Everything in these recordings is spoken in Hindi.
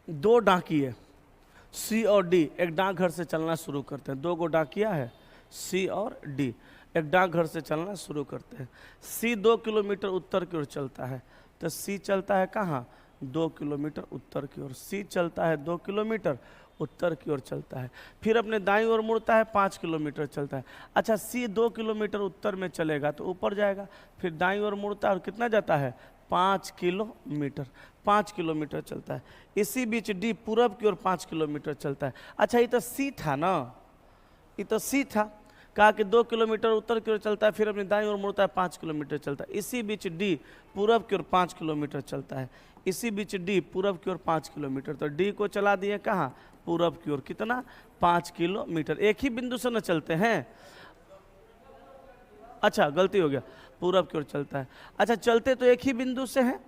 दो डाकिये सी और डी एक डाकघर से चलना शुरू करते हैं। दो गो डाकिया है सी और डी, एक डाकघर से चलना शुरू करते हैं। सी 2 किलोमीटर उत्तर की ओर चलता है, तो सी चलता है कहाँ, 2 किलोमीटर उत्तर की ओर। सी चलता है 2 किलोमीटर उत्तर की ओर चलता है, फिर अपने दाईं ओर मुड़ता है, 5 किलोमीटर चलता है। अच्छा, सी 2 किलोमीटर उत्तर में चलेगा तो ऊपर जाएगा, फिर दाईं ओर मुड़ता है और कितना जाता है, 5 किलोमीटर, 5 किलोमीटर चलता है। इसी बीच डी पूरब की ओर 5 किलोमीटर चलता है। अच्छा, ये तो सी था ना, ये तो सी था, कहा कि 2 किलोमीटर उत्तर की ओर चलता है, फिर अपनी दाईं ओर मुड़ता है, 5 किलोमीटर चलता है। इसी बीच डी पूरब की ओर 5 किलोमीटर चलता है, इसी बीच डी पूरब की ओर 5 किलोमीटर, तो डी को चला दिए कहाँ, पूरब की ओर, कितना, 5 किलोमीटर। एक ही बिंदु से न चलते हैं, अच्छा गलती हो गया, पूरब की ओर चलता है। अच्छा, चलते तो एक ही बिंदु से हैं,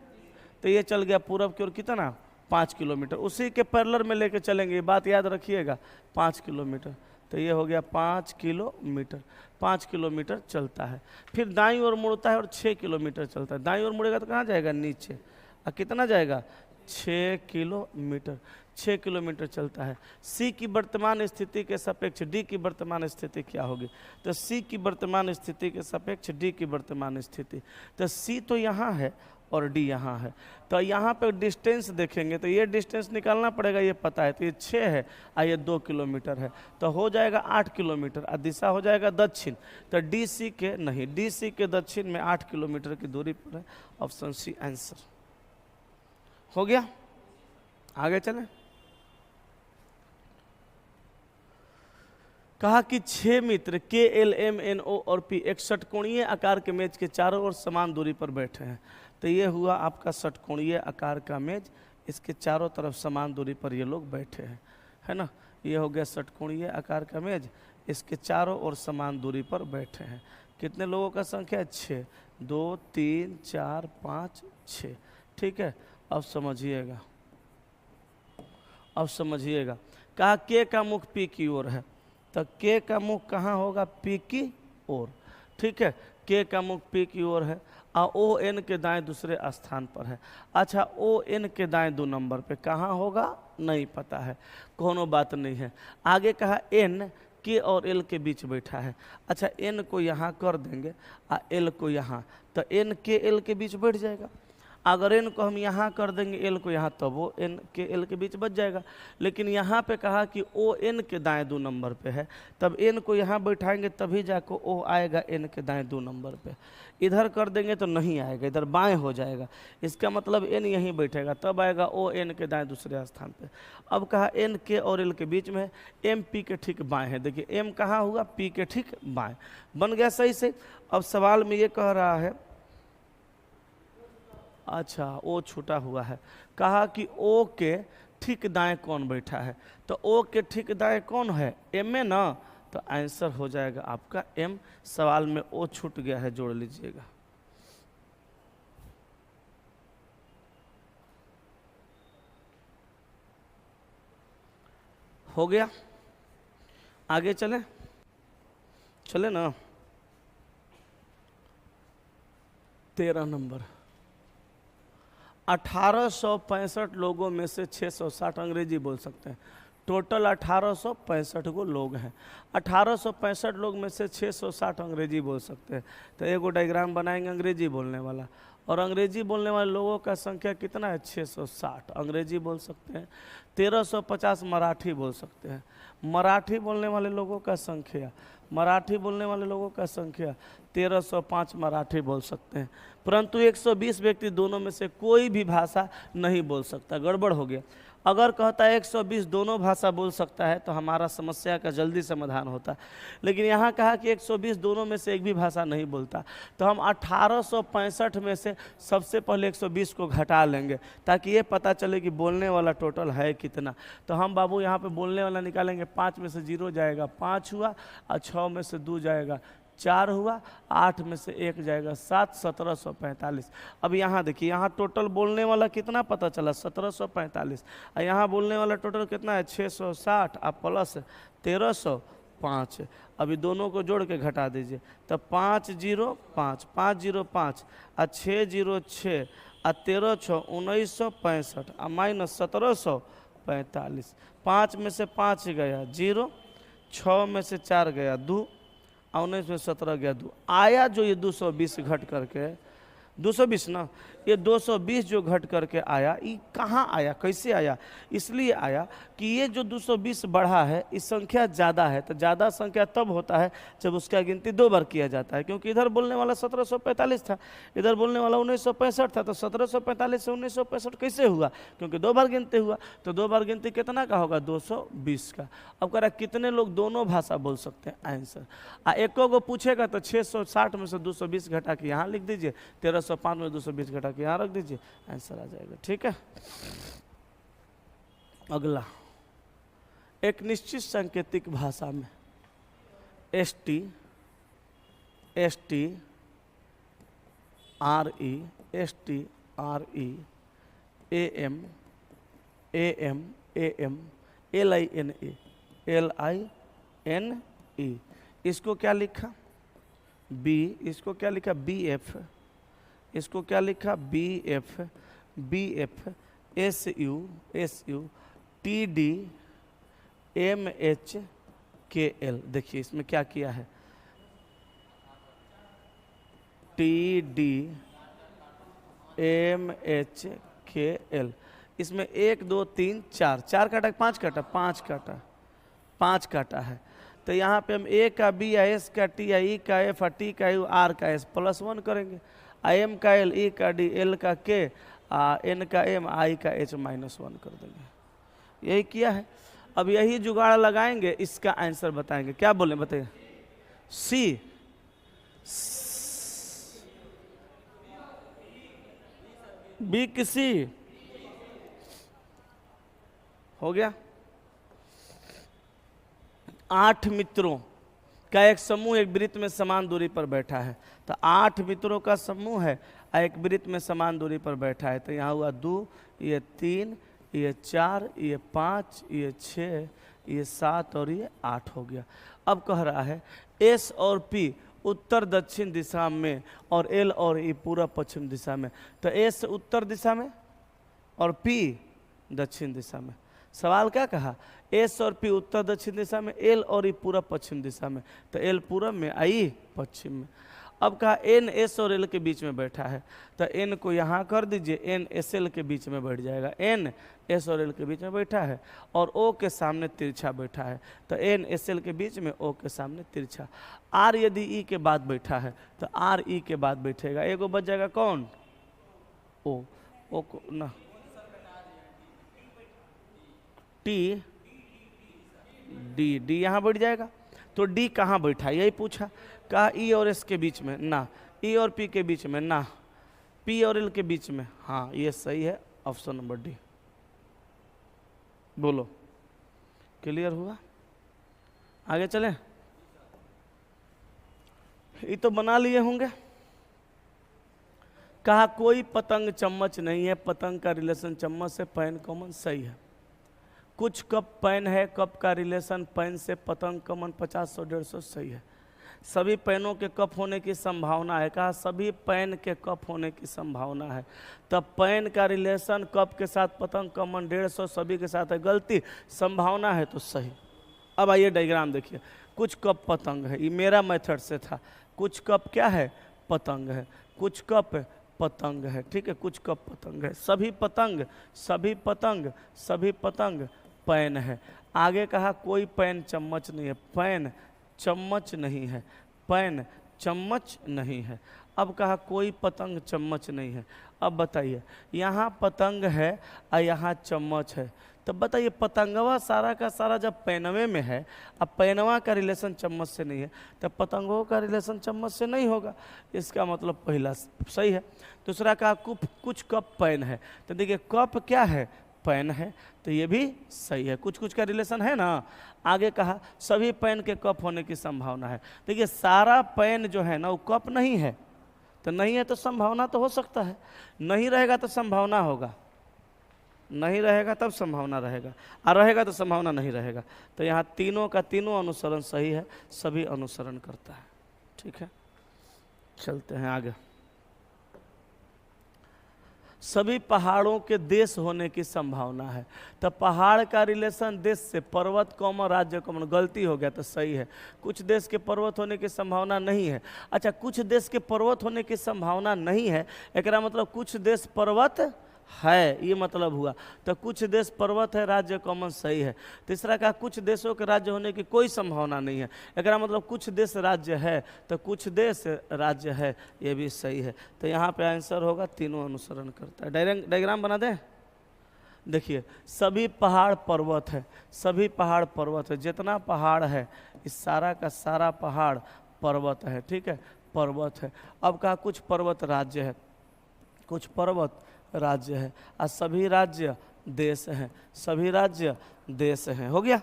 तो ये चल गया पूरब की ओर कितना, 5 किलोमीटर। उसी के पैरेलल में लेके चलेंगे, ये बात याद रखिएगा, 5 किलोमीटर, तो ये हो गया 5 किलोमीटर, 5 किलोमीटर चलता है। फिर दाईं ओर मुड़ता है और 6 किलोमीटर चलता है। दाईं ओर मुड़ेगा तो कहाँ जाएगा, नीचे, और कितना जाएगा, 6 किलोमीटर, 6 किलोमीटर चलता है। सी की वर्तमान स्थिति के सापेक्ष डी की वर्तमान स्थिति क्या होगी, तो सी की वर्तमान स्थिति के सापेक्ष डी की वर्तमान स्थिति, तो सी तो यहाँ है और डी यहाँ है, तो यहाँ पे डिस्टेंस देखेंगे तो ये डिस्टेंस निकालना पड़ेगा, ये पता है, तो ये 6 है और ये 2 किलोमीटर है, तो हो जाएगा 8 किलोमीटर और दिशा हो जाएगा दक्षिण, तो डी सी के नहीं, डी सी के दक्षिण में 8 किलोमीटर की दूरी पर है। ऑप्शन सी आंसर हो गया। आगे चलें। कहा कि 6 मित्र के एल एम एन ओ और पी एक षटकोणीय आकार के मेज के चारों ओर समान दूरी पर बैठे हैं, तो ये हुआ आपका षटकोणीय आकार का मेज, इसके चारों तरफ समान दूरी पर ये लोग बैठे हैं, है ना, ये हो गया षटकोणीय आकार का मेज, इसके चारों ओर समान दूरी पर बैठे हैं। कितने लोगों का संख्या है, 6, 2 3 4 5 6, ठीक है। अब समझिएगा, अब समझिएगा, कहा के का मुख पी की ओर है, तो के का मुख कहाँ होगा, पी की ओर, ठीक है, के का मुख पी की ओर है और ओ एन के दाएं दूसरे स्थान पर है। अच्छा, ओ एन के दाएं 2 नंबर पे कहाँ होगा, नहीं पता है, कोनो बात नहीं है। आगे कहा एन के और एल के बीच बैठा है। अच्छा, एन को यहाँ कर देंगे और एल को यहाँ, तो एन के एल के बीच बैठ जाएगा। अगर एन को हम यहाँ कर देंगे, एल को यहाँ, तब वो एन के एल के बीच बच जाएगा। लेकिन यहाँ पे कहा कि ओ एन के दाएं 2 नंबर पे है, तब एन को यहाँ बैठाएंगे तभी जाकर ओ आएगा एन के दाएं 2 नंबर पे। इधर कर देंगे तो नहीं आएगा, इधर बाएं हो जाएगा, इसका मतलब एन यहीं बैठेगा, तब आएगा ओ एन के दाएं दूसरे स्थान पे। अब कहा एन के और एल के बीच में, एम पी के ठीक बाएँ है, देखिए एम कहाँ हुआ, पी के ठीक बाएँ, बन गया सही से। अब सवाल में ये कह रहा है, अच्छा ओ छूटा हुआ है, कहा कि ओ के ठीक दाएं कौन बैठा है, तो ओ के ठीक दाएं कौन है, एम में ना, तो आंसर हो जाएगा आपका एम। सवाल में ओ छूट गया है, जोड़ लीजिएगा। हो गया। आगे चले, चले ना, 13 नंबर, 1865 लोगों में से 660 अंग्रेजी बोल सकते हैं। टोटल 1865 गो लोग हैं, 1865 लोग में से 660 अंग्रेजी बोल सकते हैं, तो एगो डायग्राम बनाएंगे अंग्रेजी बोलने वाला, और अंग्रेजी बोलने वाले लोगों का संख्या कितना है, 660 अंग्रेजी बोल सकते हैं, 1350 मराठी बोल सकते हैं। मराठी बोलने वाले लोगों का संख्या, मराठी बोलने वाले लोगों का संख्या 1305 मराठी बोल सकते हैं, परंतु 120 व्यक्ति दोनों में से कोई भी भाषा नहीं बोल सकता, गड़बड़ हो गया। अगर कहता है 120 दोनों भाषा बोल सकता है तो हमारा समस्या का जल्दी समाधान होता, लेकिन यहाँ कहा कि 120 दोनों में से एक भी भाषा नहीं बोलता, तो हम 1865 में से सबसे पहले 120 को घटा लेंगे ताकि ये पता चले कि बोलने वाला टोटल है कितना। तो हम बाबू यहाँ पे बोलने वाला निकालेंगे, 5 में से 0 जाएगा, 5 हुआ, और 6 में से 2 जाएगा, 4 हुआ, 8 में से 1 जाएगा, 7, 1745। अब यहाँ देखिए, यहाँ टोटल बोलने वाला कितना पता चला, 1745, और यहाँ बोलने वाला टोटल कितना है, 660 और प्लस 1305। अभी दोनों को जोड़ के घटा दीजिए, तो 505, 505 और 606 आ 13 6 1965 आ माइनस 1745। 5 में से 5 गया 0, 6 में से 4 गया 2, 19 में 17 गया 2। आया जो ये 220 घट करके 220 ना, ये 220 जो घट करके आया, ये कहाँ आया, कैसे आया? इसलिए आया कि ये जो 220 बढ़ा है, इस संख्या ज़्यादा है। तो ज़्यादा संख्या तब होता है जब उसका गिनती 2 बार किया जाता है, क्योंकि इधर बोलने वाला 1745 था, इधर बोलने वाला 1965 था। तो 1745 से 1965 कैसे हुआ? क्योंकि 2 बार गिनती हुआ। तो 2 बार गिनती कितना का होगा? 220 का। अब कह रहा कितने लोग दोनों भाषा बोल सकते हैं? आंसर एको को पूछेगा तो 660 में से 220 घटा के यहाँ लिख दीजिए, 1305 में 220 घटा के यहाँ रख दीजिए, आंसर आ जाएगा। ठीक है। अगला, एक निश्चित सांकेतिक भाषा में ST, ST, RE, ST, RE, AM, AM, AM, LINE, LINE, इसको क्या लिखा? B, इसको क्या लिखा? BF, इसको क्या लिखा? BF, BF, SU, SU, TD, MH, KL। देखिए इसमें क्या किया है? TD, MH, KL। इसमें 1 2 3 4, 4 काटा 5 काटा, 5 काटा, 5 काटा है। तो यहाँ पे हम A का B या S का T या E का F या T का U R का S +1 करेंगे। M का L, E का D, L का K, N का M, I का H -1 कर देंगे। यही किया है। अब यही जुगाड़ लगाएंगे, इसका आंसर बताएंगे। क्या बोले बताइए? C, B की C हो गया। 8 मित्रों का एक समूह एक वृत्त में समान दूरी पर बैठा है। तो 8 मित्रों का समूह है, एक वृत्त में समान दूरी पर बैठा है। तो यहाँ हुआ 2, ये 3, ये 4, ये 5, ये 6, ये 7 और ये 8 हो गया। अब कह रहा है S और P उत्तर दक्षिण दिशा में और L और E पूर्व पश्चिम दिशा में। तो S उत्तर दिशा में और P दक्षिण दिशा में। सवाल क्या कहा? S और P उत्तर दक्षिण दिशा में, L और E पूर्व पश्चिम दिशा में। तो L पूर्व में, I पश्चिम में। अब कहा N S और L के बीच में बैठा है। तो N को यहाँ कर दीजिए, N S L के बीच में बैठ जाएगा। N S और L के बीच में बैठा है और O के सामने तिरछा बैठा है। तो N S L के बीच में, O के सामने तिरछा। R यदि E के बाद बैठा है तो R E के बाद बैठेगा। एगो बच जाएगा कौन? O। O को ना, T D, D यहाँ बैठ जाएगा। तो D कहाँ बैठा? यही पूछा। कहा E और S के बीच में ना, E और P के बीच में ना, P और L के बीच में। हाँ ये सही है, ऑप्शन नंबर डी। बोलो, क्लियर हुआ? आगे चले। ये तो बना लिए होंगे। कहा कोई पतंग चम्मच नहीं है, पतंग का रिलेशन चम्मच से, पेन कॉमन, सही है। कुछ कप पेन है, कप का रिलेशन पेन से, पतंग कॉमन 50 100 150, सही है। सभी पेनों के कप होने की संभावना है। कहा सभी पेन के कप होने की संभावना है। तब पेन का रिलेशन कप के साथ, पतंग कॉमन 150 सभी के साथ है। गलती, संभावना है तो सही। अब आइए डायग्राम देखिए। कुछ कप पतंग है, ये मेरा मेथड से था। कुछ कप क्या है? पतंग है। कुछ कप पतंग है, ठीक है। कुछ कप पतंग है। सभी पतंग, सभी पतंग, सभी पतंग पेन है। आगे कहा कोई पेन चम्मच नहीं है। पेन चम्मच नहीं है, पेन चम्मच नहीं है। अब कहा कोई पतंग चम्मच नहीं है। अब बताइए, यहाँ पतंग है और यहाँ चम्मच है। तो बताइए पतंगवा सारा का सारा जब पेनवे में है, अब पेनवा का रिलेशन चम्मच से नहीं है, तो पतंगों का रिलेशन चम्मच से नहीं होगा। इसका मतलब पहला सही है। दूसरा कहा कुछ कप पेन है। तो देखिए कप क्या है? पेन है, तो ये भी सही है। कुछ का रिलेशन है ना। आगे कहा सभी पेन के कप होने की संभावना है। देखिए सारा पेन जो है ना वो कप नहीं है, तो नहीं है तो संभावना तो हो सकता है। नहीं रहेगा तो संभावना होगा, नहीं रहेगा तब संभावना रहेगा, और रहेगा तो संभावना नहीं रहेगा। तो यहाँ तीनों का तीनों अनुसरण सही है, सभी अनुसरण करता है। ठीक है, चलते हैं आगे। सभी पहाड़ों के देश होने की संभावना है। तो पहाड़ का रिलेशन देश से, पर्वत कॉमन राज्य कॉमन, गलती हो गया तो सही है। कुछ देश के पर्वत होने की संभावना नहीं है। अच्छा, कुछ देश के पर्वत होने की संभावना नहीं है, एकरा मतलब कुछ देश पर्वत है, ये मतलब हुआ। तो कुछ देश पर्वत है, राज्य कॉमन सही है। तीसरा कहा कुछ देशों के राज्य होने की कोई संभावना नहीं है, एकरा मतलब कुछ देश राज्य है, तो कुछ देश राज्य है, ये भी सही है। तो यहाँ पे आंसर होगा तीनों अनुसरण करता है। डायग्राम बना दें। देखिए सभी पहाड़ पर्वत है, सभी पहाड़ पर्वत है, जितना पहाड़ है इस सारा का सारा पहाड़ पर्वत है, ठीक है, पर्वत है। अब कहा कुछ पर्वत राज्य है, कुछ पर्वत राज्य है, और सभी राज्य देश हैं, सभी राज्य देश हैं। हो गया।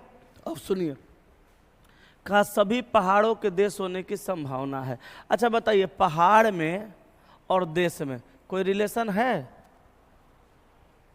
अब सुनिए, कहा सभी पहाड़ों के देश होने की संभावना है। अच्छा बताइए, पहाड़ में और देश में कोई रिलेशन है?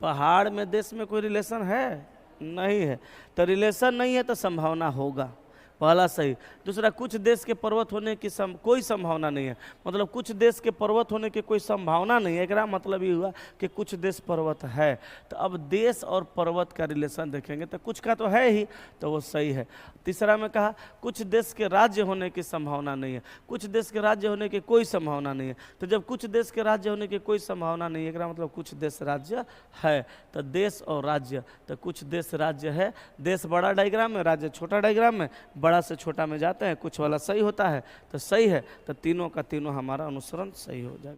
पहाड़ में देश में कोई रिलेशन है? नहीं है। तो रिलेशन नहीं है तो संभावना होगा, पहला सही। दूसरा, कुछ देश के पर्वत होने की कोई संभावना नहीं है, मतलब कुछ देश के पर्वत होने की कोई संभावना नहीं है, एकरा मतलब ये हुआ कि कुछ देश पर्वत है। तो अब देश और पर्वत का रिलेशन देखेंगे तो कुछ का तो है ही, तो वो सही है। तीसरा में कहा कुछ देश के राज्य होने की संभावना नहीं है, कुछ देश के राज्य होने की कोई संभावना नहीं है। तो जब कुछ देश के राज्य होने की कोई संभावना नहीं है, एकरा मतलब कुछ देश राज्य है। तो देश और राज्य, तो कुछ देश राज्य है, देश बड़ा डायग्राम में, राज्य छोटा डायग्राम में, बड़ा से छोटा में जाते हैं, कुछ वाला सही होता है तो सही है। तो तीनों का तीनों हमारा अनुसरण सही हो जाएगा।